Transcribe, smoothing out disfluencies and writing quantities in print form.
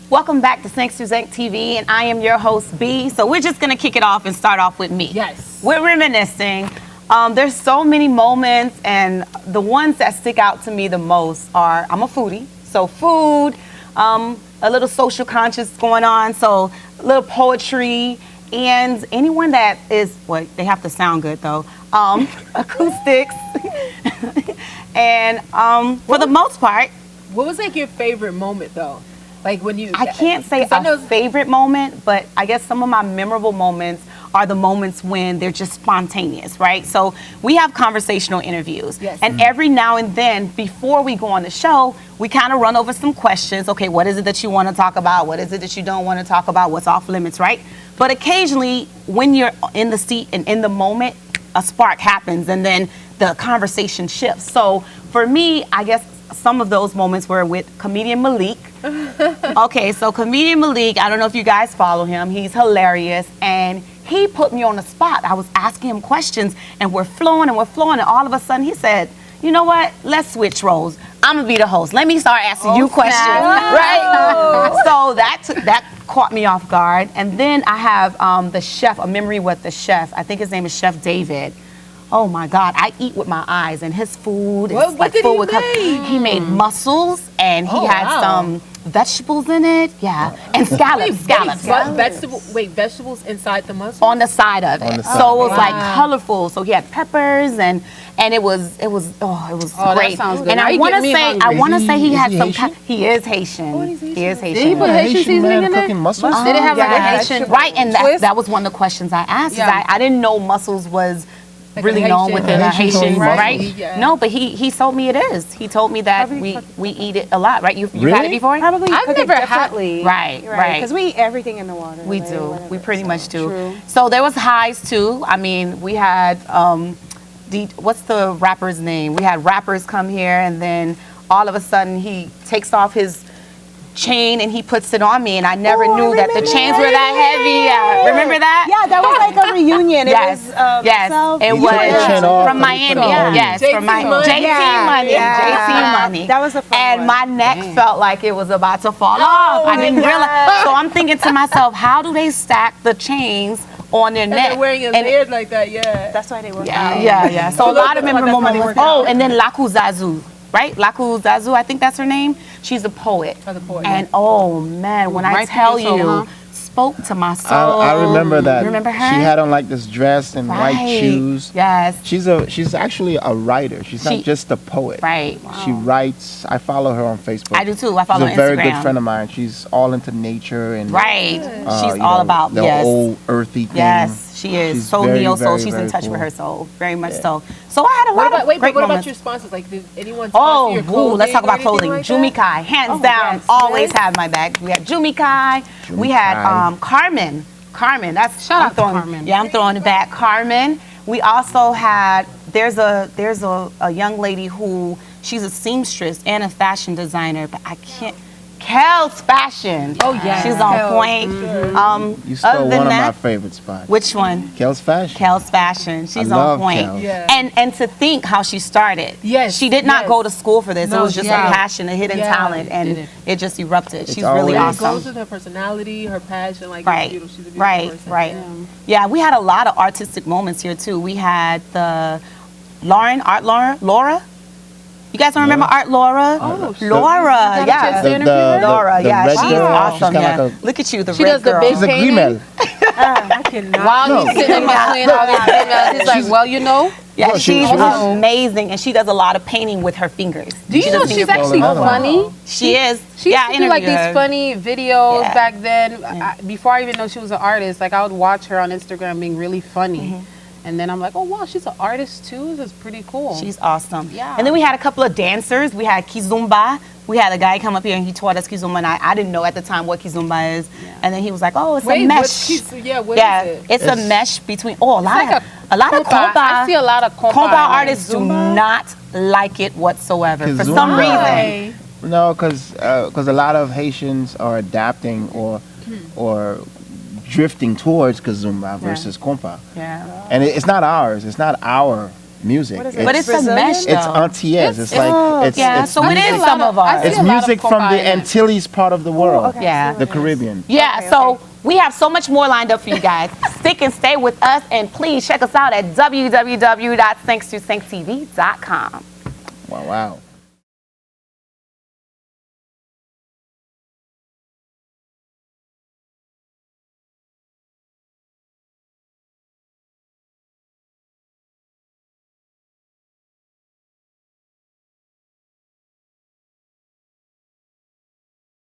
Welcome back to seg2 TV, and I am your host, B. So we're just going to kick it off and start off with me. Yes. We're reminiscing. There's so many moments, and the ones that stick out to me the most are, I'm a foodie, so food, a little social conscious going on, so a little poetry, and anyone that is, well, they have to sound good though, acoustics, and for the most part. What was like your favorite moment though? Like when you... I can't say a favorite moment, but I guess some of my memorable moments are the moments when they're just spontaneous, right? So we have conversational interviews. Yes. And every now and then, before we go on the show, we kind of run over some questions. Okay, what is it that you want to talk about? What is it that you don't want to talk about? What's off limits, right? But occasionally, when you're in the seat and in the moment, a spark happens and then the conversation shifts. So for me, I guess some of those moments were with comedian Malik. Okay, so comedian Malik, I don't know if you guys follow him. He's hilarious, and he put me on the spot. I was asking him questions, and we're flowing, and all of a sudden he said, you know what, let's switch roles. I'm gonna be the host. Let me start asking you questions, right? So that caught me off guard. And then I have the chef, a memory with the chef. I think his name is Chef David. Oh my God, I eat with my eyes, and his food is what did full he with make? He made mussels, and he had some vegetables in it, and scallops. Vegetables inside the mussels? On the side of it. So it was like colorful. So he had peppers, and it was great. That sounds good. And I want to say he had some. He is Haitian. Oh, he's He is Haitian. Did he put Haitian seasoning in there? Cooking mussels? Did it have like a Haitian Right, and twist? that was one of the questions I asked. Yeah. I didn't know mussels was Like really known within the Haitian, Haitian, right? Yeah. No, but he told me it is. He told me that we eat it a lot, right? You've had it Really? before? Probably I've cook never it had- differently. Right. Because we eat everything in the water. We like, do. whatever, We pretty much do. True. So there was highs too. I mean, we had what's the rapper's name? We had rappers come here, and then all of a sudden he takes off his chain and he puts it on me, and I never knew that the chains were that heavy. Remember that? Yeah, that was like a reunion. Yes, It was, yes, it You took the chain was off from and you put Miami. it on. Yes, JT from Miami. money. JT money. JT money. That was a fun And one. my neck felt like it was about to fall off. I didn't realize. So I'm thinking to myself, how do they stack the chains on their And neck? they're wearing his And- beard like that, yeah. That's why they were. yeah. So a lot of memorable moments. Oh, and then Laku Zazu, right? Laku Zazu, I think that's her name. She's a poet. Oh, the poet, And oh man, when I Right to tell your soul, you, huh? spoke to my soul. I remember that. You remember her? She had on like this dress and white Right. shoes. Yes. She's actually a writer. She's She- not just a poet. Right. She writes. I follow her on Facebook. I do too. I follow She's her a very Instagram. good friend of mine. She's all into nature and Right. She's you all know, about the old earthy thing. Yes, she is. She's So very, neo soul. very, She's in very touch cool. with her soul, very much so. So I had a lot of great what about moments. your sponsors? Like, did anyone Oh, sponsor your clothing? let's talk or about anything clothing. like Jumi that? Kai, hands Oh, down, yes, always yes. have my back. We had Jumi Kai. We had Carmen. Carmen, that's Shout out to throwing, Carmen. Yeah, I'm throwing it back. Carmen. We also had there's a young lady who she's a seamstress and a fashion designer, but I can't. Kel's Fashion. Oh, yeah. She's on Kel's, point. You Other stole than one of my that, favorite spots. which one? Kel's Fashion. Kel's Fashion. She's I on love point. Kel's. Yeah. And to think how she started. Yes, She did not yes. go to school for this. No, it was just yeah. a passion, a hidden Yeah, talent, she and did it just erupted. It's She's really always- It goes awesome. with her personality, her passion. Like, Right, she's a beautiful right, person. right. Yeah. Yeah, we had a lot of artistic moments here too. We had the Laura. You guys don't remember Art Laura? Oh, Laura, yeah. Laura, yeah, red she's girl, awesome. she's Yeah. kinda like Look at you, the She red does the girl. big She's a painting. Grimel. I cannot. While No. he's sitting in between all these females, he's like, well, you know. Yeah, No, she- she's she was- amazing, and she does a lot of painting with her fingers. Do you know doesn't she's get- actually another one. funny? She is. She yeah, used to do like interviewed these her. funny videos Yeah. back then. Before I even know she was an artist, like I would watch her on Instagram being really funny. And then I'm like, oh wow, she's an artist too? This is pretty cool. She's awesome. Yeah. And then we had a couple of dancers. We had Kizumba. We had a guy come up here and he taught us Kizumba, and I didn't know at the time what Kizumba is. And then he was like, oh, it's Wait, a mesh. what is it? It's a mesh between, a lot like of compa. I see a lot of compa. Compa artists do not like it whatsoever for some Kizumba. reason. No, because a lot of Haitians are adapting or drifting towards Kizumba versus compa. Yeah. And it's not ours. It's not our music. What is it? But it's a Brazilian? mesh, It's though. Antilles. It's like it's Yeah, it's so it music, is some of I ours. see it's a lot of music from the cocaine. Antilles part of the world, okay. Yeah. the Caribbean. Yeah, Okay, so okay. we have so much more lined up for you guys. Stick and stay with us, and please check us out at www.seg2.com. Wow.